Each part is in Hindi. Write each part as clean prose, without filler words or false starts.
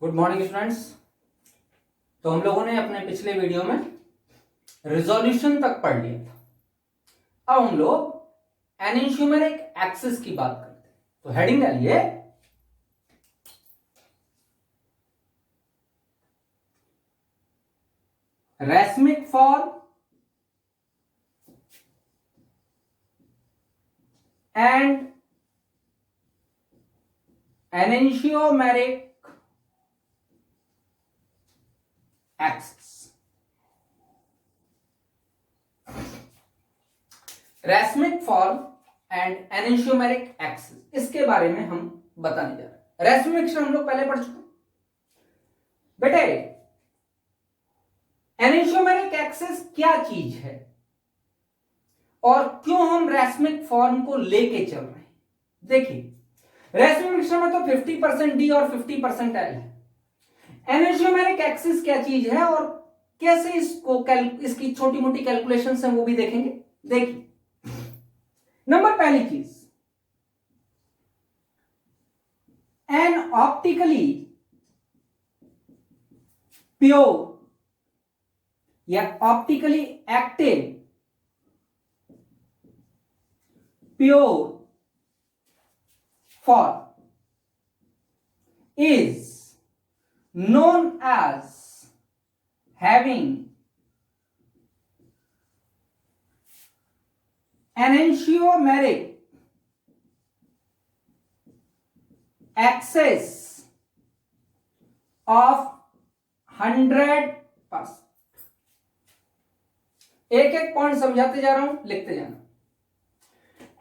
Good morning students. तो हम लोगों ने अपने पिछले वीडियो में रिजोल्यूशन तक पढ़ लिया था। अब हम लोग एनेंशियोमेरिक एक्सिस की बात करते हैं। तो हेडिंग डालिए racemic form and enantiomeric axis. Racemic form and enantiomeric axis, इसके बारे में हम बताने जा रहे हैं। रैस्मिक हम लोग पहले पढ़ चुके हैं बेटे। एनेंशियोमेरिक एक्सिस क्या चीज है और क्यों हम रैस्मिक फॉर्म को लेके चल रहे हैं? देखिए, रैस्मिक मिक्सचर में तो 50% डी और 50% एल है। एनेंशियोमेरिक एक्सिस क्या चीज है और कैसे इसकी छोटी मोटी कैलकुलेशंस हैं वो भी देखेंगे। देखिए, नंबर पहली चीज, एन ऑप्टिकली प्योर या optically active pure form is known as having enantiomeric axis of 100%। एक एक पॉइंट समझाते जा रहा हूं, लिखते जाना।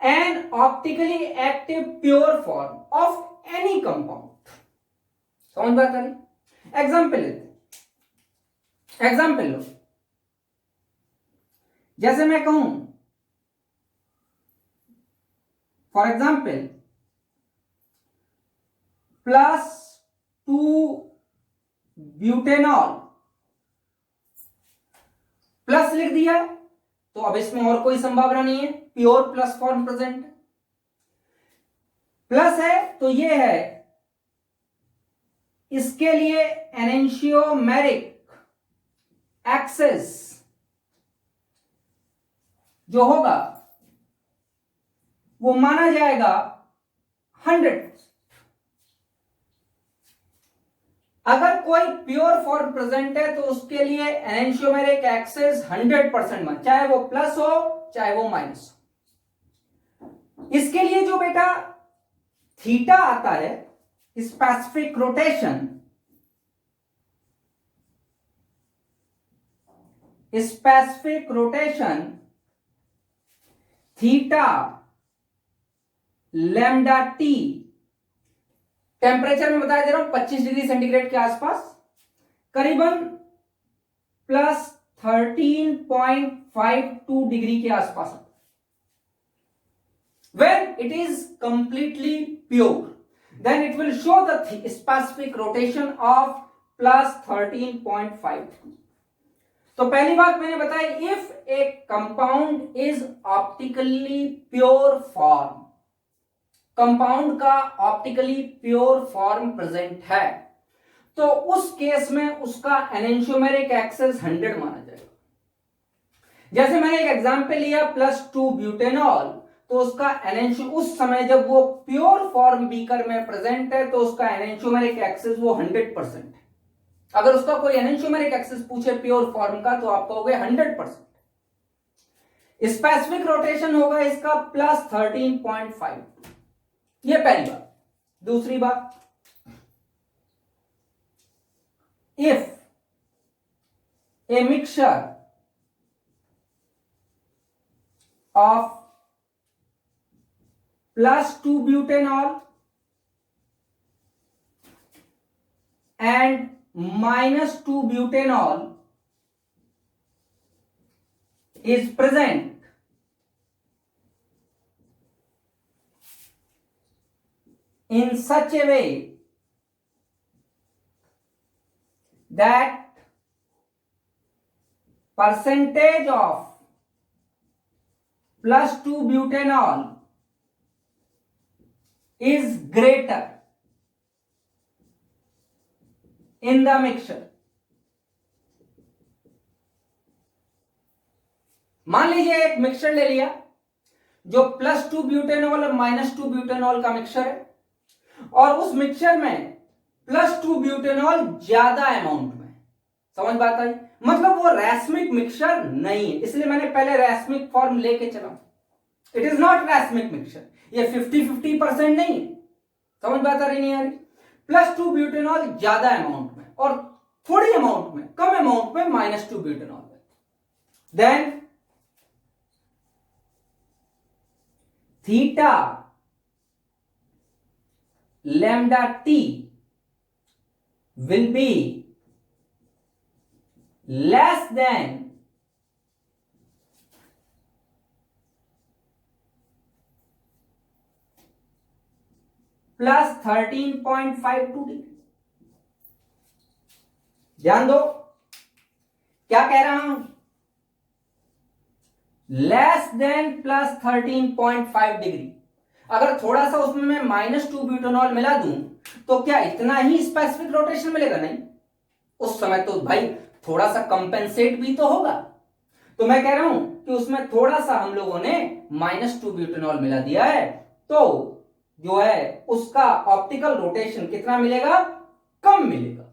An optically active pure form of any compound। समझ बात आ रही? एग्जाम्पल लेते, एग्जाम्पल लो। जैसे मैं कहूं फॉर एग्जाम्पल +2 ब्यूटेनॉल, प्लस लिख दिया तो अब इसमें और कोई संभावना नहीं है, प्योर प्लस फॉर्म प्रेजेंट है। प्लस है तो ये है, इसके लिए एनेंशियोमेरिक एक्सिस जो होगा वो माना जाएगा 100। अगर कोई प्योर फॉर्म प्रेजेंट है तो उसके लिए एनेंशियोमेरिक एक्सिस 100% मान, चाहे वो प्लस हो चाहे वो माइनस हो। इसके लिए जो बेटा थीटा आता है, specific rotation, specific rotation theta lambda T, temperature में बताया दे रहा हूं 25 डिग्री सेंटीग्रेड के आसपास, करीबन +13.52 डिग्री के आसपास। When it is completely pure, then it will show the specific rotation of +13.52। तो पहली बात मैंने बताई, if A compound is optically pure form, compound का ऑप्टिकली प्योर फॉर्म प्रेजेंट है तो उस केस में उसका एनेंशियोमेरिक एक्सिस 100 माना जाएगा। जैसे मैंने एक एग्जांपल लिया +2 ब्यूटेनॉल, तो उसका उस समय जब वो प्योर फॉर्म बीकर में प्रेजेंट है तो उसका एनेंशियोमेरिक एक्सिस वो 100% है। अगर उसका कोई एनेंशियोमेरिक एक्सिस पूछे प्योर फॉर्म का तो आप कहोगे 100%। स्पेसिफिक रोटेशन होगा इसका +13.5। ये पहली बात। दूसरी बात, if a mixture of +2 butanol and -2 butanol is present in such a way that percentage of +2 butanol is greater in the mixture. मान लीजिए एक मिक्सचर ले लिया जो +2 ब्यूटेनॉल और -2 ब्यूटेनॉल का मिक्सचर है, और उस मिक्सचर में +2 ब्यूटेनॉल ज्यादा अमाउंट में। समझ बात आई? मतलब वो रैस्मिक मिक्सचर नहीं है, इसलिए मैंने पहले रैस्मिक फॉर्म लेके चला। इट इज नॉट रैस्मिक मिक्सचर, ये 50-50% नहीं है। समझ बात आ रही नहीं आ रही? +2 ब्यूटेनॉल ज्यादा अमाउंट में और थोड़ी अमाउंट में, कम अमाउंट में -2 butanol. Then theta lambda t will be less than +13.52 degree. ध्यान दो क्या कह रहा हूं, लेस देन +13.5 डिग्री। अगर थोड़ा सा उसमें मैं -2 ब्यूटेनॉल मिला दूं तो क्या इतना ही स्पेसिफिक रोटेशन मिलेगा? नहीं, उस समय तो भाई थोड़ा सा कंपेंसेट भी तो होगा। तो मैं कह रहा हूं कि उसमें थोड़ा सा हम लोगों ने -2 ब्यूटेनॉल मिला दिया है, तो जो है उसका ऑप्टिकल रोटेशन कितना मिलेगा? कम मिलेगा।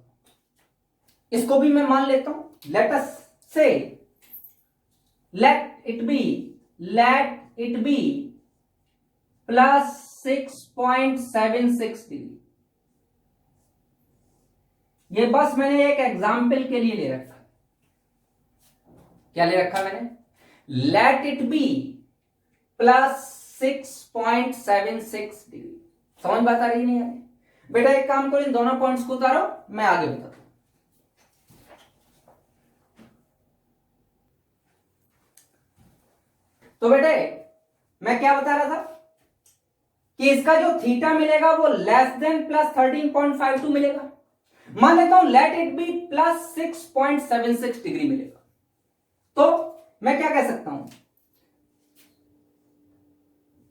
इसको भी मैं मान लेता हूं। लेट अस से let it be +6.76 डिग्री। ये बस मैंने एक एग्जाम्पल के लिए ले रखा। क्या ले रखा मैंने? let it be +6.76 degree. समझ बात आ रही नहीं है? बेटा एक काम करो, इन दोनों पॉइंट्स को उतारो, मैं आगे बताता हूं। तो बेटे मैं क्या बता रहा था कि इसका जो थीटा मिलेगा वो लेस देन +13.52 मिलेगा। मान लेता हूं लेट इट बी +6.76 डिग्री मिलेगा। तो मैं क्या कह सकता हूं,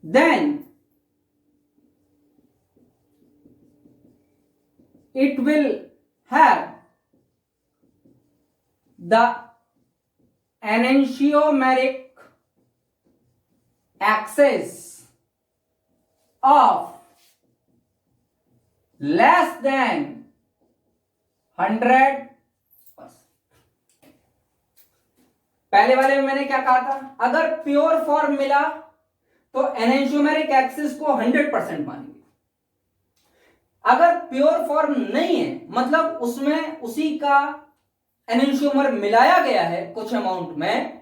then it will have the enantiomeric axis of less than 100%। पहले वाले में मैंने क्या कहा था, अगर प्योर फॉर्म मिला तो एनेंशियोमेरिक एक्सिस को 100% मानेंगे। अगर प्योर फॉर्म नहीं है, मतलब उसमें उसी का एनेंशियोमर मिलाया गया है कुछ अमाउंट में,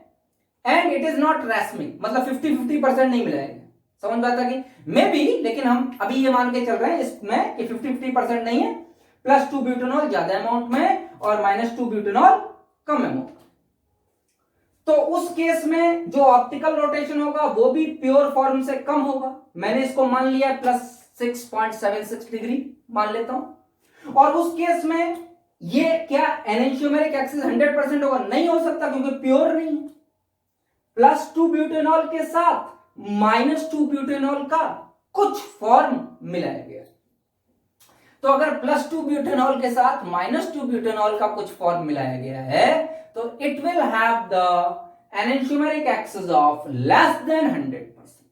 एंड इट इज नॉट रैस्मिक, मतलब 50-50% नहीं मिलाएगा। समझ बात आ गई? मे बी, लेकिन हम अभी ये मान के चल रहे हैं इसमें कि 50-50% नहीं है, +2 ब्यूटेनॉल ज्यादा अमाउंट में और -2 ब्यूटेनॉल कम अमाउंट। तो उस केस में जो ऑप्टिकल रोटेशन होगा वो भी प्योर फॉर्म से कम होगा। मैंने इसको मान लिया +6.76 डिग्री मान लेता हूं। और उस केस में ये क्या एनेंशियोमेरिक एक्सिस 100% होगा? नहीं हो सकता, क्योंकि प्योर नहीं है। +2 ब्यूटेनॉल के साथ -2 ब्यूटेनॉल का कुछ फॉर्म मिलाया गया। तो अगर +2 ब्यूटेनॉल के साथ -2 ब्यूटेनॉल का कुछ फॉर्म मिलाया गया है तो it will have the enantiomeric axis of less than 100%।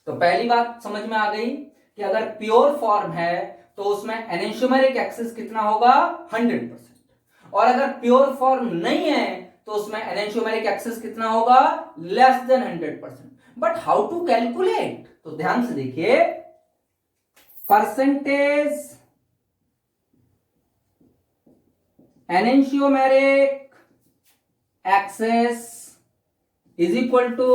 तो पहली बात समझ में आ गई कि अगर प्योर फॉर्म है तो उसमें एनेंशियोमेरिक एक्सिस कितना होगा? 100%। और अगर प्योर फॉर्म नहीं है तो उसमें एनेंशियोमेरिक एक्सिस कितना होगा? Less than 100%। But how to calculate? तो ध्यान से देखिए, percentage enantiomeric axis is equal to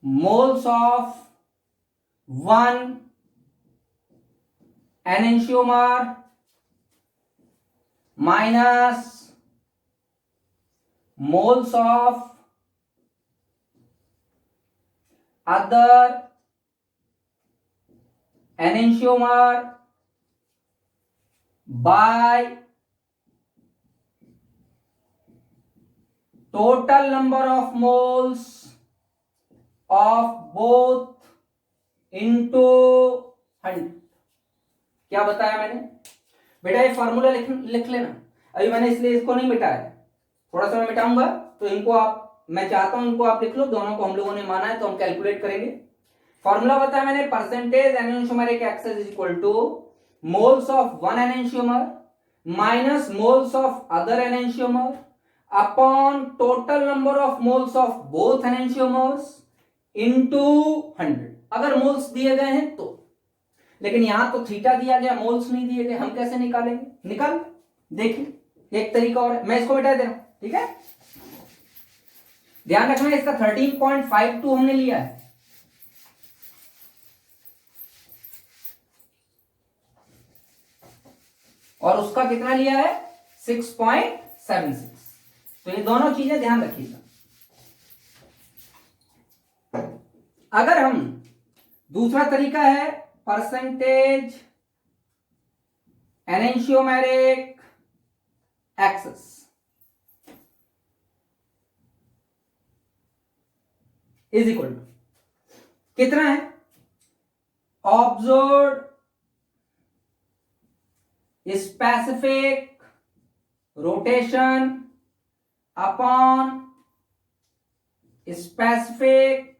moles of 1 enantiomer minus moles of other enantiomer by total number of moles of both into 100। क्या बताया मैंने बेटा, ये फॉर्मूला लिख लेना। अभी मैंने इसलिए इसको नहीं मिटाया, थोड़ा सा मैं मिटाऊंगा तो इनको आप, मैं चाहता हूं इनको आप लिख लो, दोनों को हम लोगों ने माना है तो हम कैलकुलेट करेंगे। फॉर्मूला बताया मैंने, percentage enantiomeric excess is equal to moles of one enantiomer minus moles of other enantiomer upon total number of moles of both enantiomers into 100। अगर मोल्स दिए गए हैं तो, लेकिन यहां तो थीटा दिया गया, मोल्स नहीं दिए गए, हम कैसे निकालेंगे? निकाल, देखिए एक तरीका और है, मैं इसको मिटा दे रहा हूं, ठीक है। ध्यान रखना इसका 13.52 हमने लिया है, और उसका कितना लिया है? 6.76। तो ये दोनों चीजें ध्यान रखिएगा। अगर हम, दूसरा तरीका है percentage enantiomeric excess, is equal to कितना है? Observed specific rotation upon specific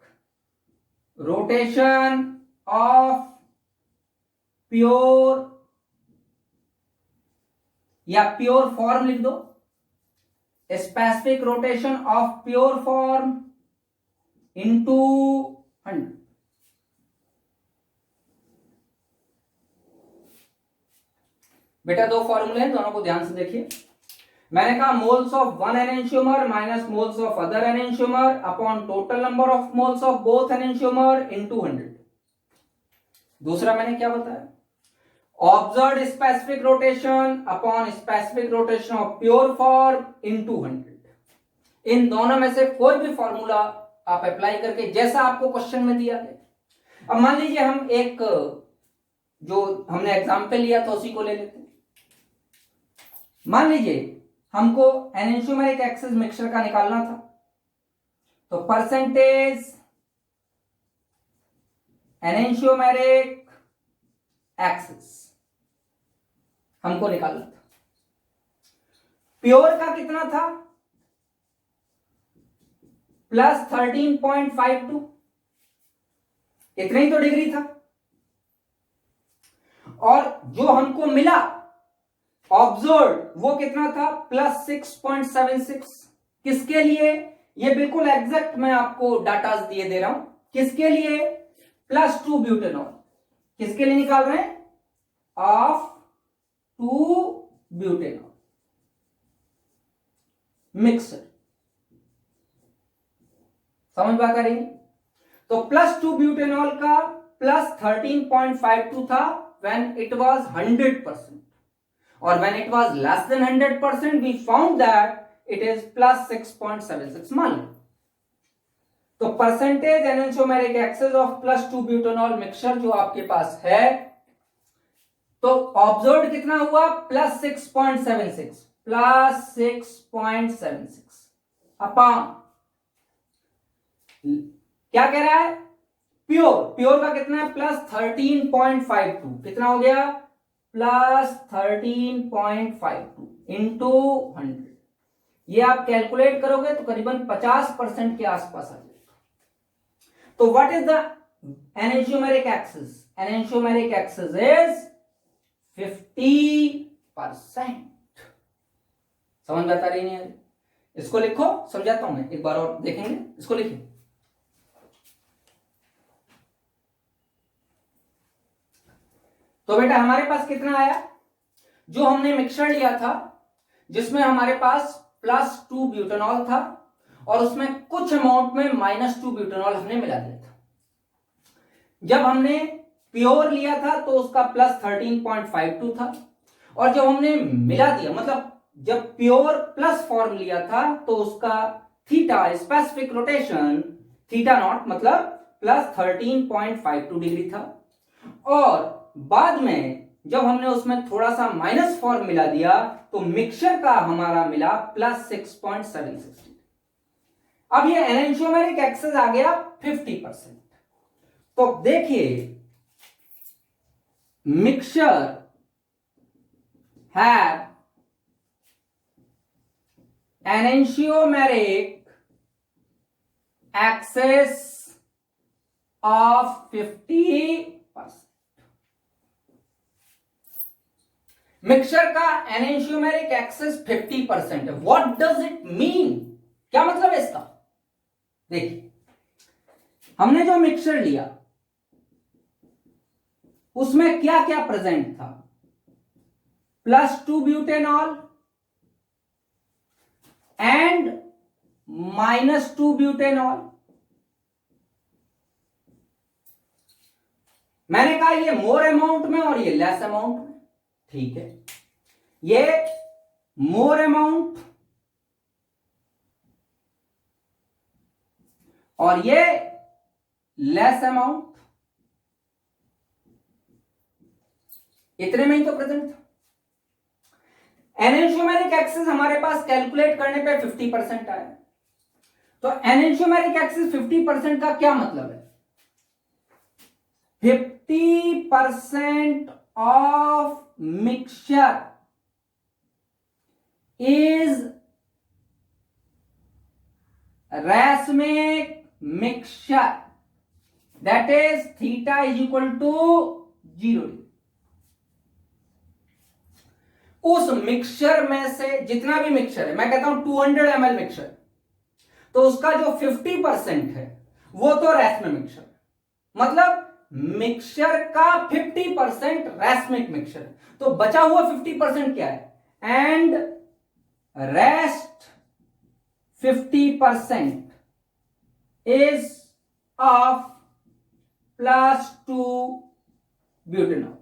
rotation of pure, या प्योर फॉर्म लिख दो, specific rotation of pure form into 100। बेटा दो फॉर्मूले हैं, दोनों को ध्यान से देखिए। मैंने कहा moles of one enantiomer minus moles of other enantiomer upon total number of moles of both enantiomer into 100। दूसरा मैंने क्या बताया? Observed specific rotation upon specific rotation of pure form into 100। इन दोनों में से कोई भी फॉर्मूला आप अप्लाई करके, जैसा आपको क्वेश्चन में दिया गया। अब मान लीजिए हम एक जो हमने एग्जाम्पल लिया था उसी को ले लेते हैं। मान लीजिए हमको एनेंशियोमेरिक एक्सेस मिक्सचर का निकालना था, तो परसेंटेज एनेंशियोमेरिक एक्सेस हमको निकालना था। प्योर का कितना था? प्लस 13.52, इतना ही तो डिग्री था। और जो हमको मिला ऑब्जर्व वो कितना था? प्लस 6.76। किसके लिए? ये बिल्कुल एग्जैक्ट मैं आपको डाटा दिए दे रहा हूं। किसके लिए? +2 ब्यूटेनॉल। किसके लिए निकाल रहे हैं? Of 2 butanol mixer. समझ बात आ रही है? तो +2 ब्यूटेनॉल का प्लस 13.52 था when it was 100%, और when it was less than 100% we found that it is plus 6.76 मान लो। तो percentage enantiomeric excess of +2 butanol mixture जो आपके पास है, तो ऑब्जर्व्ड कितना हुआ? प्लस 6.76 अपॉन, क्या कह रहा है? प्योर का कितना है? प्लस 13.52। कितना हो गया? Plus 13.52 into 100। ये आप कैलकुलेट करोगे तो करीबन 50% के आसपास आ जाएगा। तो what is the enantiomeric excess? Enantiomeric excess is 50%। समझ में आता रही नहीं है? इसको लिखो, समझाता हूं मैं एक बार और, देखेंगे। इसको लिखिए। तो बेटा हमारे पास कितना आया? जो हमने मिक्सचर लिया था जिसमें हमारे पास +2 ब्यूटेनॉल था और उसमें कुछ अमाउंट में -2 ब्यूटेनॉल हमने मिला दिया था। जब हमने प्योर लिया था तो उसका प्लस 13.52 था, और जब हमने मिला दिया, मतलब जब प्योर प्लस फॉर्म लिया था तो उसका theta specific rotation theta naught मतलब प्लस 13.52 डिग्री था, और बाद में जब हमने उसमें थोड़ा सा माइनस फॉर्म मिला दिया तो मिक्सचर का हमारा मिला प्लस 6.76। अब ये एनेंशियोमेरिक एक्सेस आ गया 50%। तो देखिए mixture have enantiomeric excess of 50%। Mixture का एनेंशियोमेरिक एक्सेस 50% है। व्हाट डज इट मीन, क्या मतलब है इसका? देखिए, हमने जो मिक्सचर लिया उसमें क्या क्या प्रेजेंट था? +2 ब्यूटेनॉल एंड -2 ब्यूटेनॉल। मैंने कहा ये मोर अमाउंट में और ये लेस अमाउंट में, ठीक है। ये मोर अमाउंट और ये लेस अमाउंट, इतने में ही तो प्रेजेंट था। एनेंशियोमेरिक एक्सेस हमारे पास कैलकुलेट करने पे 50% आया। तो एनेंशियोमेरिक एक्सेस 50% का क्या मतलब है? 50% of mixture is racemic mixture, that is theta is equal to 0। उस मिक्सचर में से जितना भी मिक्सचर है, मैं कहता हूं 200 ml मिक्सचर, तो उसका जो 50% है वो तो रैस्मिक मिक्सचर, मतलब मिक्सचर का 50% रैस्मिक मिक्सचर, तो बचा हुआ 50% क्या है? And rest 50% is of +2 butanol.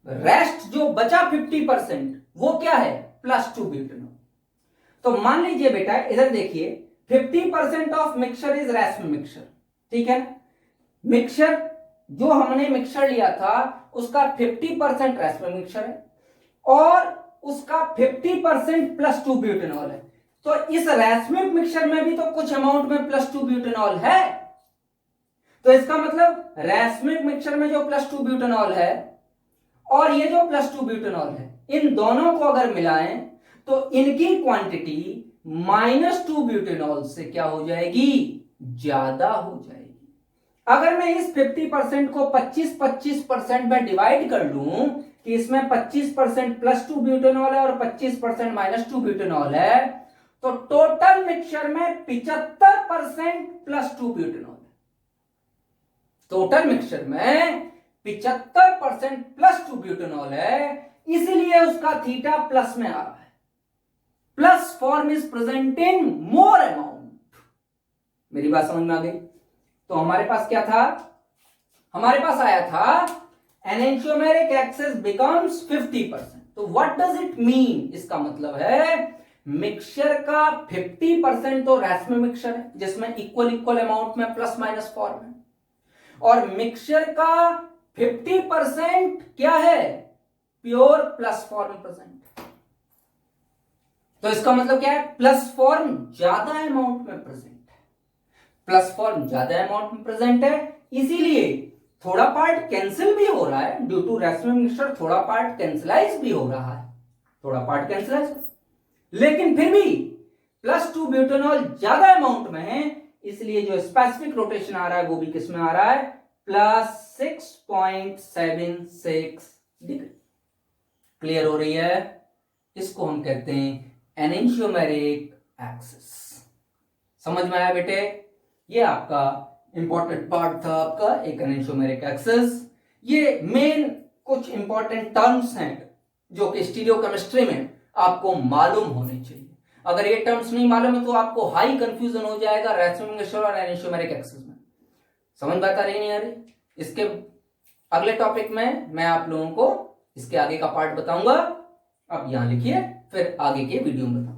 Rest जो बचा 50% वो क्या है? +2 ब्यूटेनॉल। तो मान लीजिए बेटा, इधर देखिए, 50% ऑफ मिक्सचर इज रैस्मिक मिक्सचर, ठीक है। मिक्सचर जो हमने मिक्सचर लिया था उसका 50% रैस्मिक मिक्सचर है और उसका 50% +2 ब्यूटेनॉल है। तो इस रैस्मिक मिक्सचर में भी तो कुछ अमाउंट में +2 ब्यूटेनॉल है। तो इसका मतलब रैस्मिक मिक्सचर में जो +2 ब्यूटेनॉल है और ये जो +2 ब्यूटेनॉल है, इन दोनों को अगर मिलाएं तो इनकी क्वांटिटी -2 ब्यूटेनॉल से क्या हो जाएगी? ज्यादा हो जाएगी। अगर मैं इस 50% को 25-25% में डिवाइड कर लूं कि इसमें 25% +2 ब्यूटेनॉल है और 25% -2 ब्यूटेनॉल है, तो टोटल मिक्सचर में 75% +2 ब्यूटेनॉल है। टोटल मिक्सचर में 75% +2 ब्यूटेनॉल है, इसलिए उसका थीटा प्लस में आ रहा है। Plus form is present in more amount. मेरी बात समझ में आ गई? तो हमारे पास क्या था? हमारे पास आया था एनेंशियोमेरिक एक्सेस बिकम्स 50%। तो व्हाट डज इट मीन? इसका मतलब है मिक्सचर का 50% तो रैस्मिक मिक्सचर है जिसमें इक्वल अमाउंट में प्लस माइनस फॉर्म है, और मिक्सचर का 50% क्या है? Pure plus form present. तो इसका मतलब क्या है? प्लस फॉर्म ज्यादा अमाउंट में प्रेजेंट है। प्लस फॉर्म ज्यादा अमाउंट में प्रेजेंट है, इसीलिए थोड़ा पार्ट कैंसिल भी हो रहा है ड्यू टू रैस्मिक मिक्सचर, थोड़ा पार्ट कैंसिलाइज भी हो रहा है, थोड़ा पार्ट कैंसिलाइज, लेकिन फिर भी +2 ब्यूटेनॉल ज्यादा अमाउंट में है, इसलिए जो स्पेसिफिक रोटेशन आ रहा है वो भी किसमें आ रहा है? +6.76 डिग्री। क्लियर हो रही है? इसको हम कहते हैं एनेंशियोमेरिक एक्सेस। समझ में आया बेटे? ये आपका इंपॉर्टेंट पार्ट था आपका एक एनेंशियोमेरिक एक्सेस। ये मेन कुछ इंपॉर्टेंट टर्म्स हैं जो कि स्टीरियोकेमिस्ट्री में आपको मालूम होने चाहिए। अगर ये टर्म्स नहीं मालूम है तो आपको हाई कंफ्यूजन हो जाएगा रैस्मिक मिक्सचर और एनेंशियोमेरिक एक्सेस में। समझ बात आ रही नहीं आ रही? इसके अगले टॉपिक में मैं आप लोगों को इसके आगे का पार्ट बताऊंगा। अब यहां लिखिए, फिर आगे के वीडियो में बताऊंगा।